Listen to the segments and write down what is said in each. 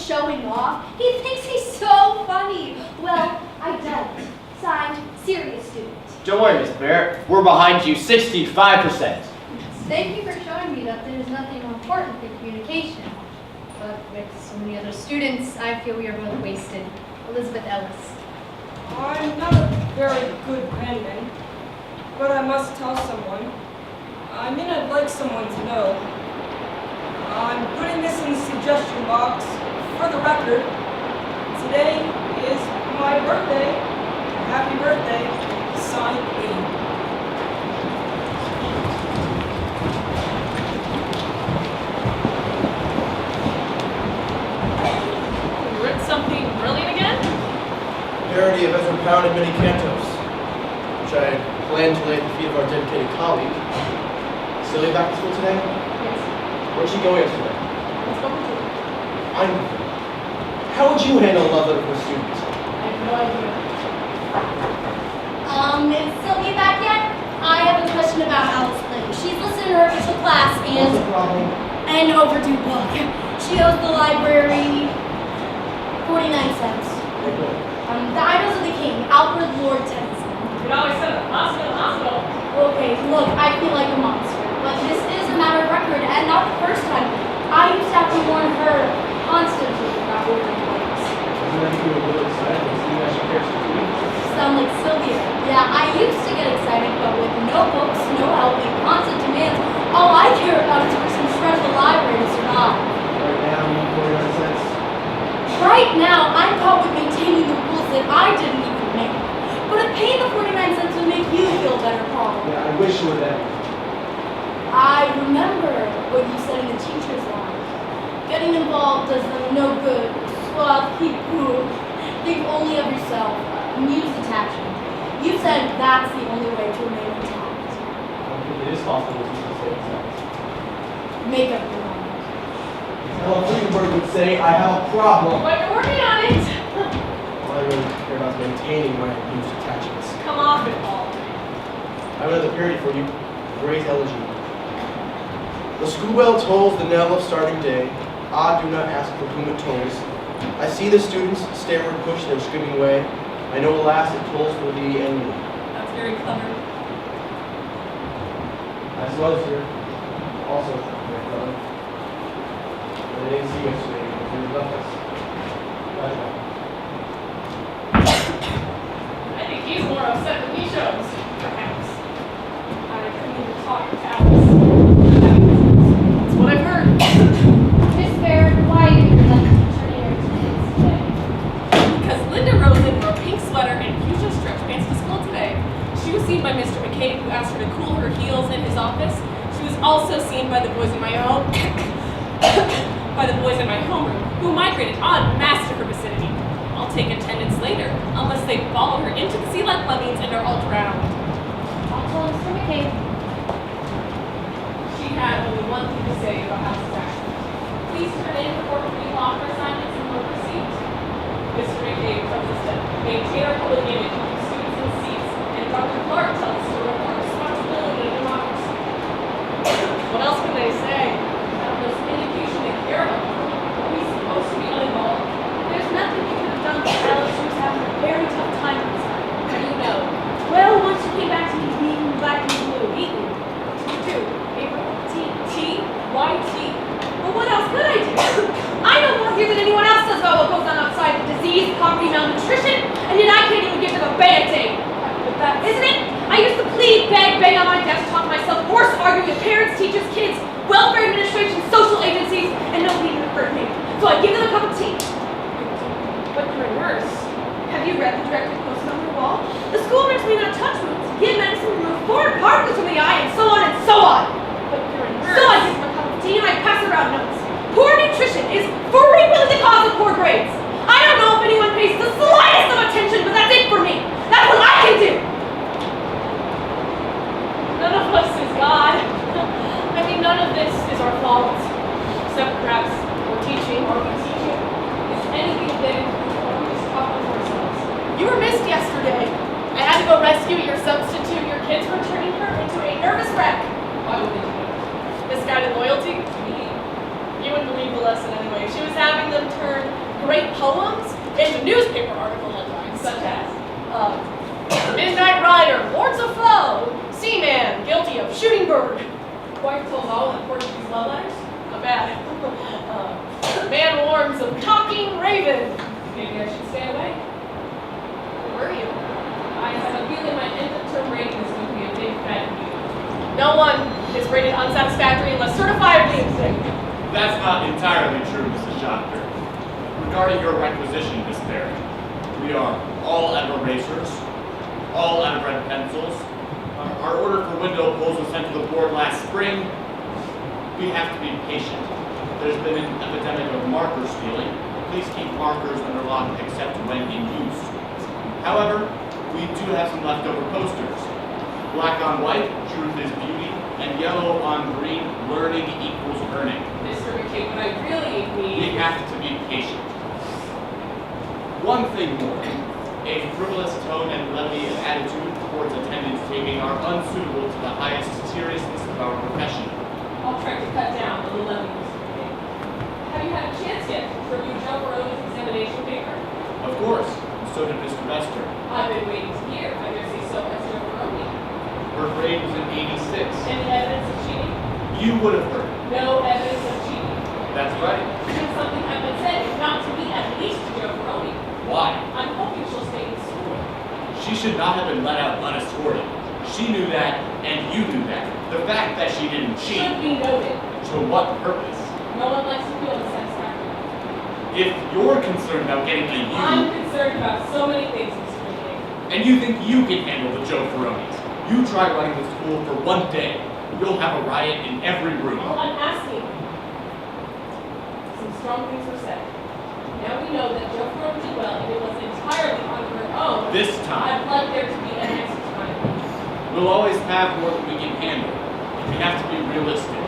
showing off. He thinks he's so funny. Well, I don't. Signed, serious student. Don't worry, Miss Bear. We're behind you 65%. Thank you for showing me that there's nothing more important than communication. But with so many other students, I feel we are both wasted. Elizabeth Ellis. I'm not a very good penman, but I must tell someone. I mean, I'd like someone to know. I'm putting this in the suggestion box for the record. Today is my birthday. Happy birthday, signed E. You wrote something brilliant again? Parody of Ezra Pound and many cantos, which I plan to lay at the feet of our dedicated colleague. Silly back to school today? Yes. Where'd she go yesterday? Let's go to it. How would you handle a love letter from a student? I have no idea. Is Sylvia back yet? I have a question about Alice Lynn. She's listening to her official class What's the problem? an overdue book. She owes the library 49 cents. Hey, boy. The Idols of the King, Alfred Lord Tennyson. You always said it. Hospital. Okay, look, I feel like a monster, but this is a matter of record, and not the first time. I used to have to warn her constantly about ordering books. Doesn't that make you a little excited when seeing that she cares for you? Sound like Sylvia. Yeah, I used to get excited, but with no books, no help, and constant demands, all I care about is for some shred of the library to survive. Right now, you need 49 cents. Right now, I'm caught with maintaining the rules that I didn't even make. But if paying the 49 cents would make you feel better, Paul. Yeah, I wish you were there. I remember what you said in the teacher's line. Getting involved does them no good. Suave people. Think only of yourself. Muse attachment. You said that's the only way to remain intact. I don't think it is possible to say that. Make up your mind. Ella Friedenberg would say, I have a problem. But you're working on it. All I really care about is maintaining my abused attachments. Come off it, Paul. I have another period for you. Gray's Elegy. The school bell tolls the knell of starting day. Ah, do not ask for whom it tolls. I see the students stairward push their screaming way. I know, alas, it tolls for thee and me. That's very clever. As was here. Also, my brother. But I didn't see you yesterday because you left us. I think he's more upset than he shows. Perhaps. I couldn't even talk to Alice. That's what I've heard. Miss Bear, why did you let me turn your attendance today? Because Linda Rosen wore a pink sweater and fuchsia stretch pants to school today. She was seen by Mr. McCabe, who asked her to cool her heels in his office. She was also seen by the boys in my home, homeroom, who migrated en masse to her vicinity. I'll take attendance later, unless they follow her into the sea like lemmings and are all drowned. I'll tell Mr. McCabe. She had only one thing to say about Alice's accident. Please turn in report for any locker assignments and will proceed. Mr. McCabe tells us to maintain our public image with the students in seats, and Dr. Clark tells us to report responsibility in democracy. What else can they say? I don't know, some indication they care about her. Are we supposed to be uninvolved? There's nothing we could have done for Alice. She was having a very tough time inside. How do you know? Well, once she came back to me being black and blue, eaten. Two, April, T, why T? Well, what else could I do? I know more here than anyone else does about what goes on outside with disease, poverty, malnutrition, and yet I can't even give them a Band-Aid. But that isn't it? I used to plead, beg, bang on my desk, talk to myself, force arguing with parents, teachers, kids, welfare administration, social agencies, and nobody even heard me. So I give them a cup of tea. But you're worse. Have you read the directive posted on the wall? The school nurse may not touch wounds, give medicine, remove foreign particles from the eye, and so on and so on. But you're worse. So I give them a cup of tea and I pass around notes. Poor nutrition is frequently the cause of poor grades. I don't know if anyone pays the slightest of attention, but that's it for me. That's what I can do. None of us is God. I mean, none of this is our fault. Except perhaps we're teaching or we teaching. Is anything big or we just talk to ourselves? You were missed yesterday. I had to go rescue your substitute. Your kids were turning her into a nervous wreck. Why would they do that? Misguided loyalty? Me? You wouldn't believe the lesson anyway. She was having them turn poems into newspaper article headlines. Such as, Midnight Rider warns a foe. Seaman guilty of shooting bird. wife tells all in Portuguese love letters? Not bad. Man warns of talking raven. Maybe I should stay away? Where are you? I have a feeling my end of term rating is going to be a big fat you. No one is rated unsatisfactory unless certifiably insane. That's not entirely true, Mrs. Doctor. Regarding your requisition, Miss Barry, we are all out of erasers, all out of red pencils. Our order for window pulls was sent to the board last spring. We have to be patient. There's been an epidemic of marker stealing. Please keep markers under lock except when in use. However, we do have some leftover posters. Black on white, truth is beauty, and yellow on green, learning equals earning. Mr. McKay, what I really We need have to be patient. One thing more, a frivolous tone and levity of attitude towards attendance taking are unsuitable to the highest seriousness of our profession. I'll try to cut down on the levy, Mr. McKay. Have you had a chance yet to review Joe Barone's examination paper? Of course, so did Mr. Vester. I've been waiting to hear. I dare say so has Joe Barone. Her grade was an 86. Any evidence of cheating? You would have heard. No evidence of cheating. That's right. Should something have been said, if not to me, at least to Joe Barone? Why? I'm hoping she'll stay in school. She should not have been let out unescorted. She knew that, and you knew that. The fact that she didn't cheat, Should be noted. to what purpose? No one likes to feel unsatisfactory. If you're concerned about getting a I'm U, concerned about so many things, Mr. McKay. and you think you can handle the Joe Ferronis, you try running the school for one day, you'll have a riot in every room. Well, I'm asking. Some strong things were said. Now we know that Joe Barone did well, and it was entirely on her own. This time, I'd like there to be a next time. we'll always have more than we can handle. We have to be realistic.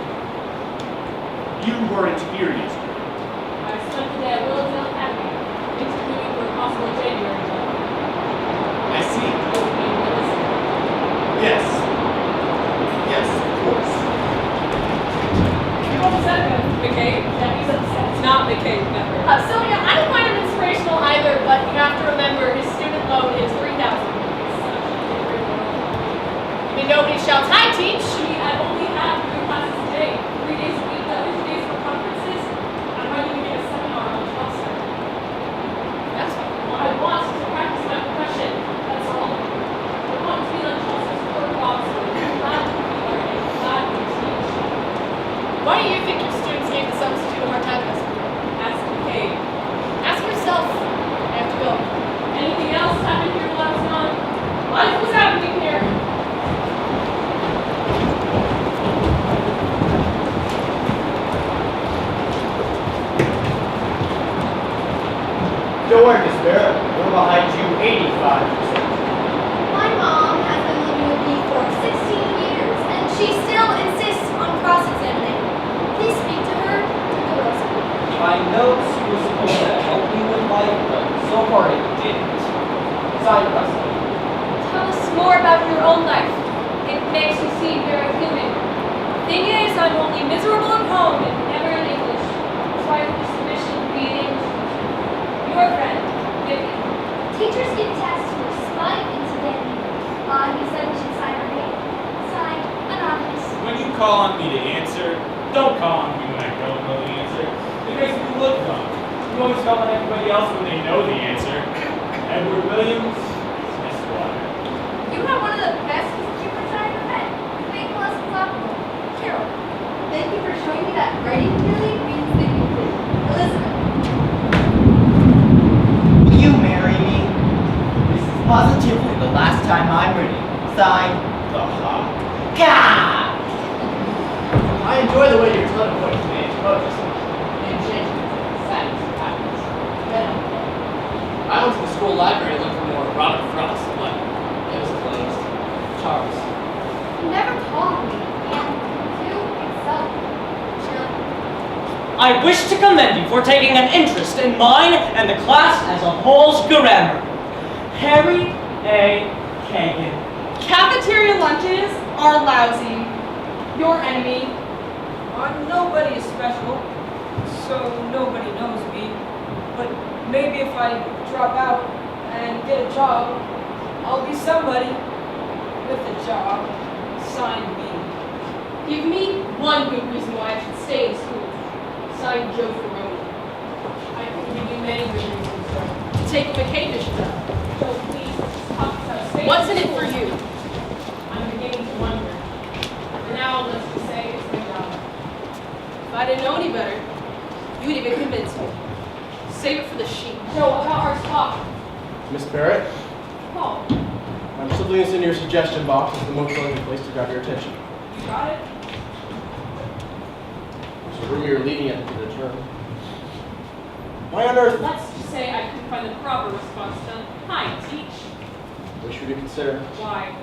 You weren't here yesterday. I spent the day at Willowdale Academy, interviewing for a possible January job. I see. You'll be realistic. Yes. Yes, of course. What was that about? McKay? Yeah, he's upset. It's not McKay, remember. Sylvia, I don't find him inspirational either, but you have to remember his student loan is $3,000. I mean, nobody shouts, "Hi, teach!" I only have 3 classes a day, 3 days a week, the other 2 days for conferences. I'm not even getting a seminar on job search. That's fine. Well, I want to practice my profession, that's all. I want to be like Chelsea's court officer, glad to be learning, glad to teach. Why do you think your students gave the substitute a hard time yesterday? Ask McKay. Ask yourself. I have to go. Anything else happened here while I was gone? Life was happening here. Don't worry, Miss Barrett. We're behind you 85%. My mom has been living with me for 16 years, and she still insists on cross-examining. Please speak to her to the rescue. My notes were supposed to help me with life, but so far it didn't. Side hustle. Tell us more about your own life. It makes you seem very human. Thing is, I'm only miserable at home and never in English. That's why I just mission to be an English teacher. Your friend, Vivian. Teachers give tests for spite and severity. He said we should sign our name. Signed, anonymous. When you call on me to answer, don't call on me when I don't know the answer. It makes me look dumb. You always call on everybody else when they know the answer. Edward Williams, Esquire. You have one of the best keepers I ever met. You make lessons optimal. Carol. Thank you for showing me that writing really means that you could. Elizabeth. Will you marry me? This is positively the last time I'm reading. Signed, The Hawk. Gah! I enjoy the way your tongue points manage poses. And changes sadness and happiness. I went to the school library to look for more Robert Frost, but it was closed. Charles. You never called me. And you itself. Jill. I wish to commend you for taking an interest in mine and the class as a whole's grammar. Harry A. Kagan. Cafeteria lunches are lousy. Your enemy. I'm nobody special, so nobody knows me. But maybe if I drop out and get a job, I'll be somebody with a job. Signed B. Give me one good reason why I should stay in school. Signed Joe Ferroni. I can give you many good reasons, Joe. To take a vacation. Joe, please, let's talk about staying What's in it school. for you? I'm beginning to wonder. For now, let's just say it's my job. If I didn't know any better, you'd even convince me. Save it for the sheep. Joe, about our talk. Miss Barrett, Paul, I'm slipping this in your suggestion box as the most likely place to grab your attention. you got it? There's a room you're leaving at the term. Why on earth? Let's just say I couldn't find the proper response to hi, teach. Wish you to consider. Why?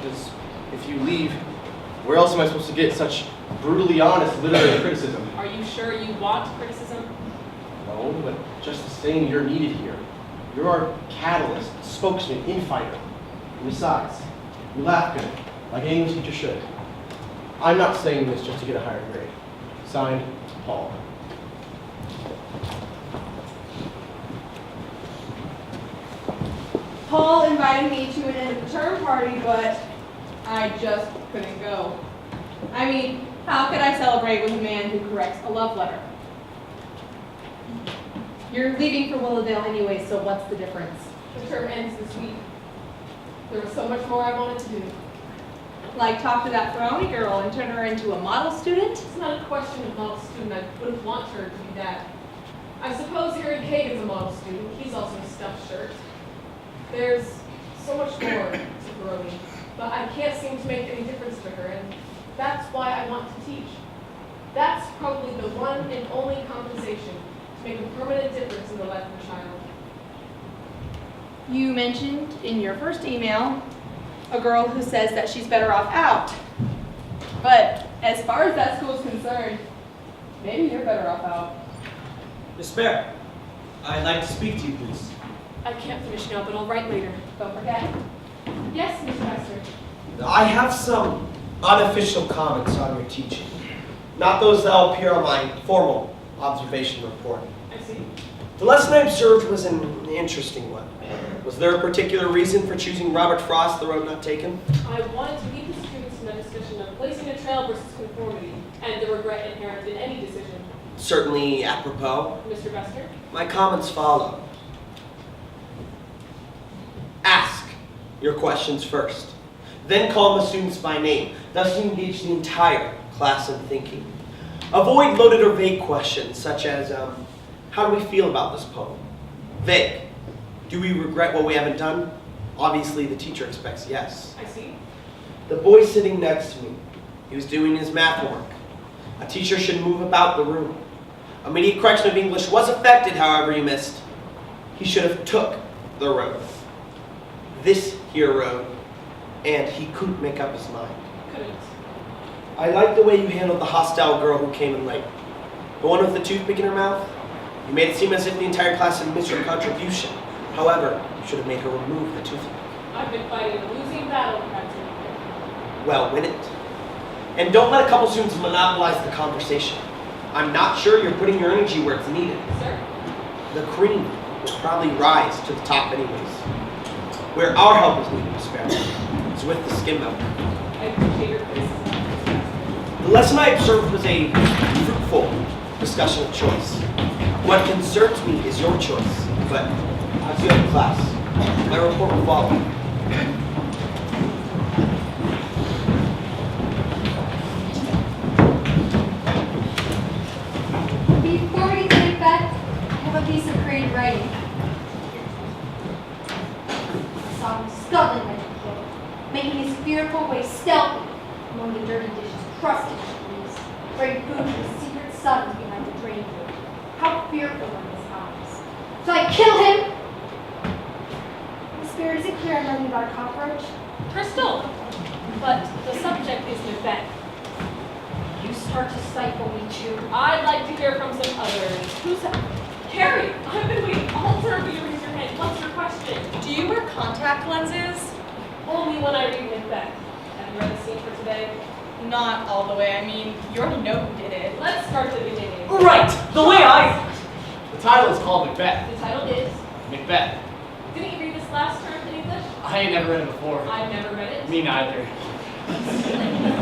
Because if you leave, where else am I supposed to get such brutally honest literary criticism? Are you sure you want criticism? No, but just the same, you're needed here. You're our catalyst, spokesman, infighter. And besides, you laugh good, like an English teacher should. I'm not saying this just to get a higher grade. Signed, Paul. Paul invited me to an end of the term party, but I just couldn't go. I mean, how could I celebrate with a man who corrects a love letter? You're leaving for Willowdale anyway, so what's the difference? The term ends this week. There was so much more I wanted to do. Like talk to that Ferroni girl and turn her into a model student? It's not a question of model student. I wouldn't want her to be that. I suppose Harry Kagan's a model student. He's also a stuffed shirt. There's so much more to Ferroni, but I can't seem to make any difference to her, and that's why I want to teach. That's probably the one and only compensation to make a permanent difference in the life of a child. You mentioned in your first email a girl who says that she's better off out. But as far as that school's concerned, maybe you're better off out. Miss Barrett, I'd like to speak to you, please. I can't finish now, but I'll write later. Don't forget. Yes, Mr. Hester. I have some unofficial comments on your teaching. Not those that will appear on my formal observation report. I see. The lesson I observed was an interesting one. Was there a particular reason for choosing Robert Frost, the road not taken? I wanted to lead the students in a discussion of placing a trail versus conformity, and the regret inherent in any decision. Certainly apropos. Mr. Bester? My comments follow. Ask your questions first. Then call the students by name. Thus you engage the entire class in thinking. Avoid loaded or vague questions such as, how do we feel about this poem? Vague. Do we regret what we haven't done? Obviously the teacher expects yes. I see. The boy sitting next to me, he was doing his math work. A teacher should move about the room. Immediate correction of English was affected, however, he missed. He should have took the road. This here road, and he couldn't make up his mind. Couldn't. I like the way you handled the hostile girl who came in late. The one with the toothpick in her mouth. You made it seem as if the entire class had missed her contribution. However, you should have made her remove the toothpick. I've been fighting a losing battle, Captain. Well, win it. And don't let a couple students monopolize the conversation. I'm not sure you're putting your energy where it's needed. Sir? The cream will probably rise to the top anyways. Where our help is needed, Miss Barrett, is with the skim milk. I appreciate your criticism, Mr. Bester. The lesson I observed was a fruitful discussion of choice. What concerns me is your choice, but as you have class, my report will follow. Before we take back, I have a piece of creative writing. I saw him scuttling like a kid, making his fearful way stealthy among the dirty dishes, crusted cheese, bringing food to the secret sun behind the drain board. How fearful are his eyes. Shall I kill him? Miss Barrett, is it clear I'm learning about a cockroach? Crystal! But the subject is Macbeth. You start to stifle me too. I'd like to hear from some others. Who's that? Carrie! I've been waiting all term for you to raise your hand. What's your question? Do you wear contact lenses? Only when I read Macbeth. Have you read the scene for today? Not all the way. I mean, you already know who did it. Let's start at the beginning. Right! The way I... title is called Macbeth. The title is. Macbeth. Didn't you read this last term in English? I ain't never read it before. I've never read it. Me neither.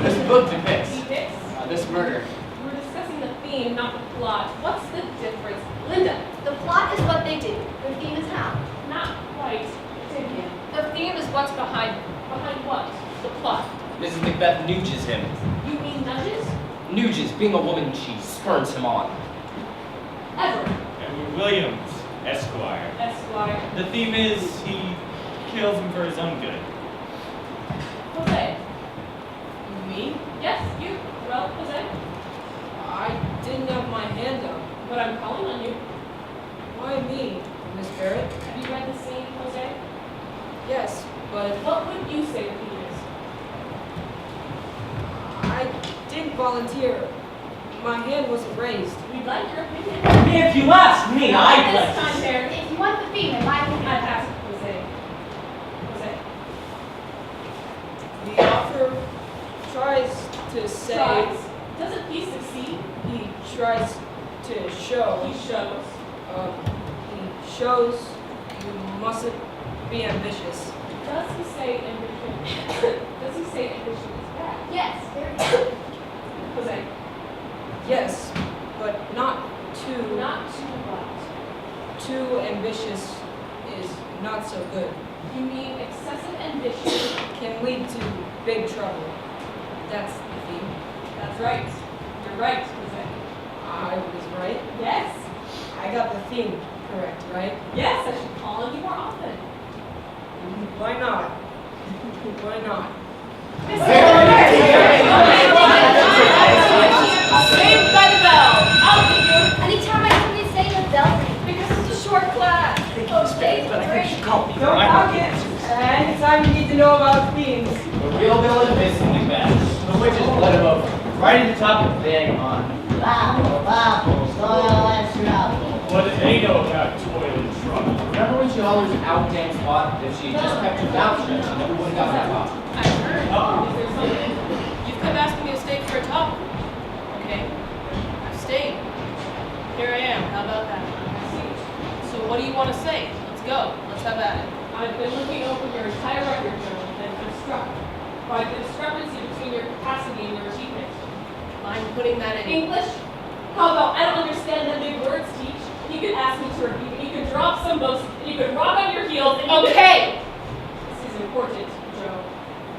This book depicts Depicts? this murder. We're discussing the theme, not the plot. What's the difference? Linda, The plot is what they do. The theme is how. not quite. Vivian, The theme is what's behind it. behind what? The plot. Mrs. Macbeth nuges him. You mean nudges? Nuges, being a woman, she spurns him on. Ever. Edward Williams, Esquire. Esquire. The theme is he kills him for his own good. Jose. Me? Yes, you. Well, Jose. I didn't have my hand up. But I'm calling on you. Why me, Miss Barrett? Have you read the scene, Jose? Yes, but What would you say the theme is? I didn't volunteer. My hand wasn't raised. We'd like your opinion. If you ask me, I'd This like to time, Barrett. If you want the theme, in my opinion, I'd ask Jose. Jose. The author tries to say Tries. Doesn't he succeed? he tries to show He shows. he shows you mustn't be ambitious. Does he say ambition? Does he say ambition is bad? yes, very good. Jose. Yes, but not too Not too what? too ambitious is not so good. You mean excessive ambition? Can lead to big trouble. That's the theme. That's right. You're right, Jose. I was right. Yes. I got the theme correct, right? Yes, I should call on you more often. Why not? Why not? Saved by the bell. I'll give you. Anytime I hear you say the bell ring, Because it's a short class. but I think you should call me. Don't talk it. Anytime you need to know about themes. The real villain is Mrs. Macbeth. The witches bled him over. Right at the top of the bag on. What do they know about toil and trouble? Remember when she always outdanced Watt? If she just kept her mouth shut, she never would have gotten that far. I heard. Is there something? You've come asking me to stay for a talk. Okay. I've stayed. Here I am. How about that? I see. So what do you want to say? Let's go. Let's have at it. I've been looking over your entire record journal and I'm struck by the discrepancy between your capacity and your achievement. Mind putting that in? English? How about I don't understand the big words, teach? You could ask me to repeat it. You could drop some books. You could rock on your heels. And you could- Okay. This is important, Joe,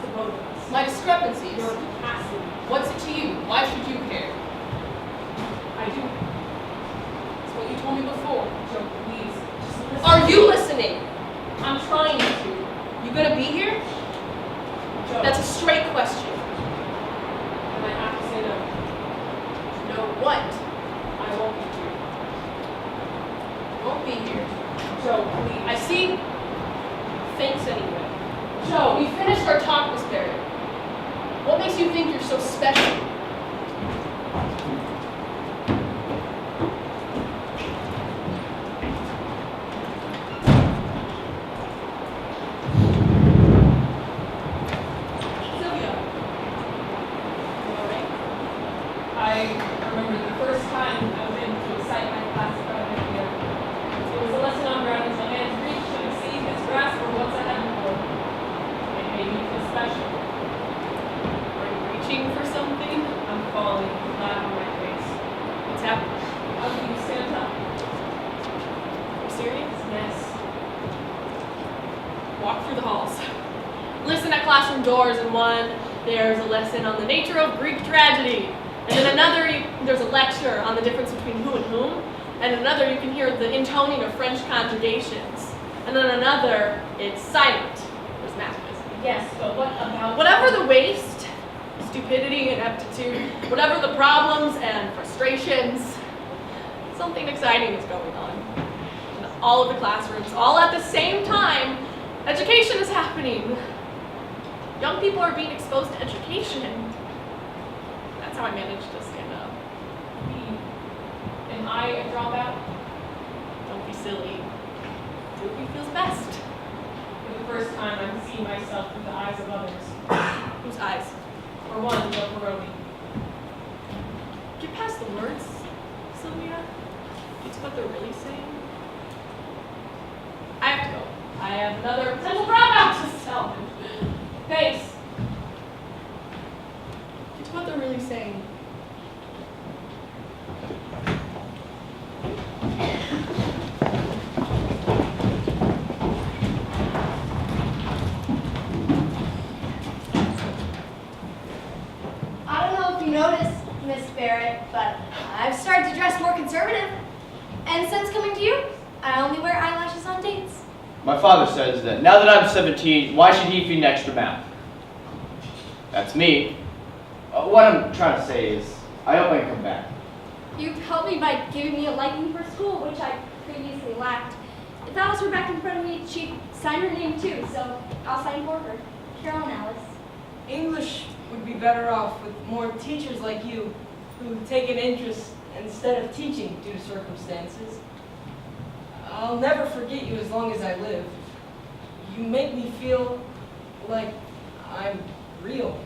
to both of us. My discrepancies. Your capacity. What's it to you? Why should you care? I do. It's what you told me before. Joe, please, just listen. Are you listening? I'm trying to. You gonna be here? Joe, That's a straight question. and I have to say no. No what? I won't be here. Won't be here. Joe, please. I see. Thanks anyway. Joe, we finished our talk, Miss Barrett. What makes you think you're so special? Sylvia. You all right? I remember the first time I was in to recite my class about an idea. It was a lesson on grounding till man's reach and exceed his grasp for what's ahead of him. It made me feel special. Are you reaching for something? I'm falling flat on my face. What's happening? How do you stand up? Are you serious? Yes. Walk through the halls. Listen at classroom doors. In one, there's a lesson on the nature of Greek tragedy. And in another, there's a lecture on the difference between who and whom. And in another, you can hear the intoning of French conjugations. And then another, it's silent. There's masochism. Yes, but what about... Whatever the waste, stupidity, ineptitude, whatever the problems and frustrations, something exciting is going on. In all of the classrooms, all at the same time, education is happening. Young people are being exposed to education. That's how I managed to stand up. Am I a dropout? Don't be silly. Do what you feels best. For the first time, I'm seeing myself through the eyes of others. Whose eyes? For one, Joe Peroni. Get past the words, Sylvia. It's what they're really saying. I have to go. I have another potential dropout to sell. Thanks. It's what they're really saying. I don't know if you noticed, Miss Barrett, but I've started to dress more conservative. And since coming to you, I only wear eyelashes on dates. My father says that now that I'm 17, why should he feed an extra mouth? That's me. What I'm trying to say is, I hope I can come back. You've helped me by giving me a liking for school, which I previously lacked. If Alice were back in front of me, she'd sign her name too, so I'll sign for her. Carolyn Alice. English would be better off with more teachers like you who take an interest instead of teaching due to circumstances. I'll never forget you as long as I live. You make me feel like I'm real.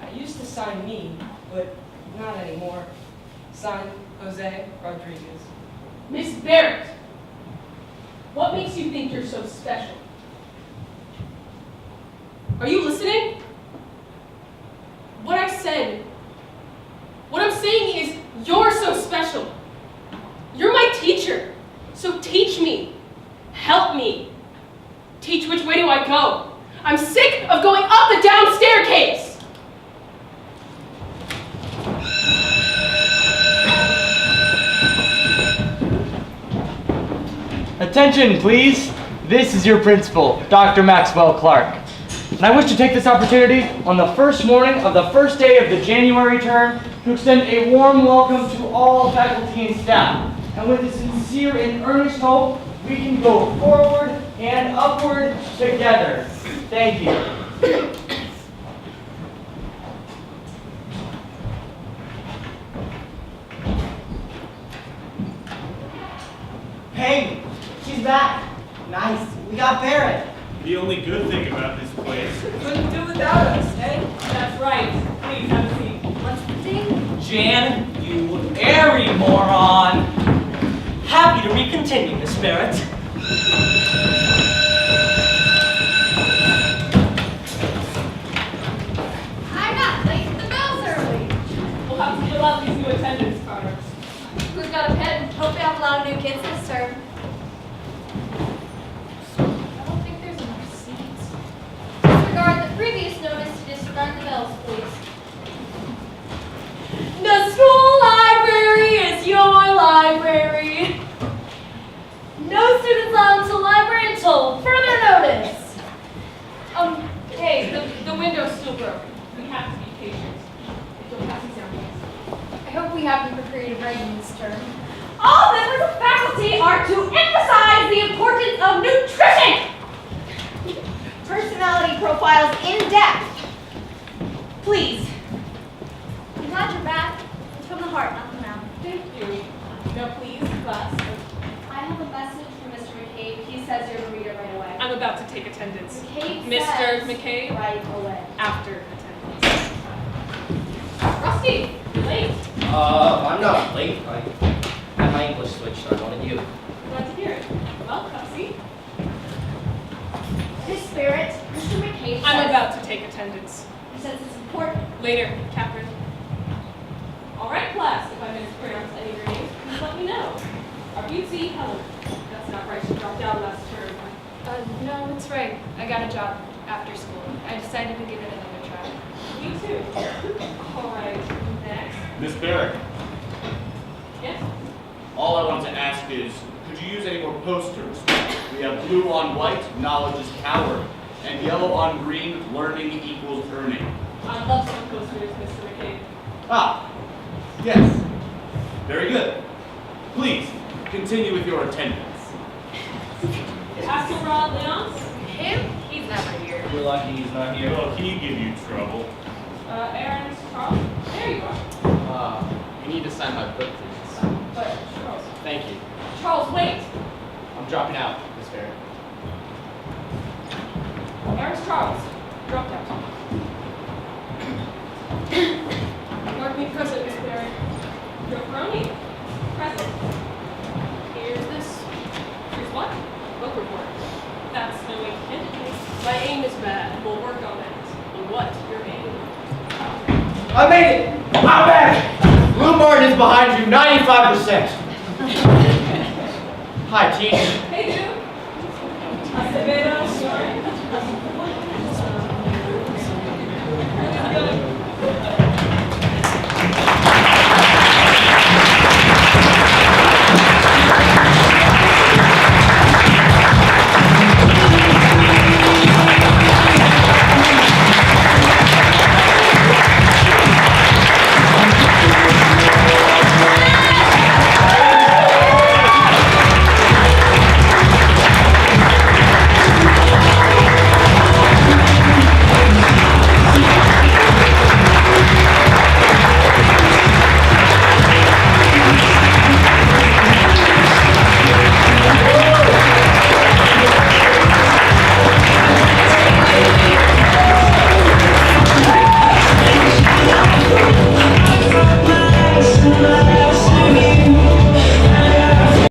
I used to sign me, but not anymore. Signed, Jose Rodriguez. Miss Barrett, what makes you think you're so special? Are you listening? What I said, what I'm saying is you're so special. You're my teacher. So teach me. Help me. Teach which way do I go. I'm sick of going up the down staircase. Attention, please. This is your principal, Dr. Maxwell Clark. And I wish to take this opportunity on the first morning of the first day of the January term to extend a warm welcome to all faculty and staff. And with a sincere and earnest hope, we can go forward and upward together. Thank you. Hey, she's back. Nice. We got Barrett. The only good thing about this place. Couldn't do without us, eh? That's right. Please have a seat. What's the thing? Jan, you airy moron. Happy to recontinue, Miss Barrett. I'm not late. The bell's early. We'll have to fill out these new attendance cards. Who's got a pen? Hope we have a lot of new kids this term. I don't think there's enough seats. Disregard the previous notice to disregard the bells, please. The school library is your library. No students allowed to the library until further notice. Hey, the window's still broken. We have to be patient. Don't pass these down, please. I hope we have them for creative writing this term. All members of faculty are to emphasize the importance of nutrition. Personality profiles in depth. Please. I'm glad you're back. It's from the heart, not the mouth. Thank you. Now, please, class. I have a message from Mr. McCabe. He says you're to read it right away. I'm about to take attendance. McCabe Mr. says McCabe, right away. after attendance. Rusty, you're late. I'm not late. I had my English switched, so I wanted you. Glad to hear it. Well, come see. Miss Barrett, Mr. McCabe I'm says, about to take attendance. he says it's important. Later, Catherine. All right, class. If I mispronounce any of your names, please let me know. Our beauty, Helen. That's not right. She dropped out last term. No, it's right. I got a job after school. I decided to give it another try. Me too. All right. Next. Miss Barrett, Yes. all I want to ask is, could you use any more posters? We have blue on white, knowledge is power, and yellow on green, learning equals earning. I love some posters, Mr. McCabe. Ah, yes. Very good. Please, continue with your attendance. Pastor Rod Leonce. Him? He's never here. You're lucky he's not here. Will he give you trouble? Aaron Charles. There you are. You need to sign my book, please. But Charles. Thank you. Charles, wait. I'm dropping out, Miss Barrett. Aaron Charles. Dropped out. Mark me present, Miss Barrett. Your crony. Present. book report. That's no way to end it. My aim is bad. We'll work on that. And what? Your aim? I made it! I'm back! Blue Martin is behind you 95%. Hi, team.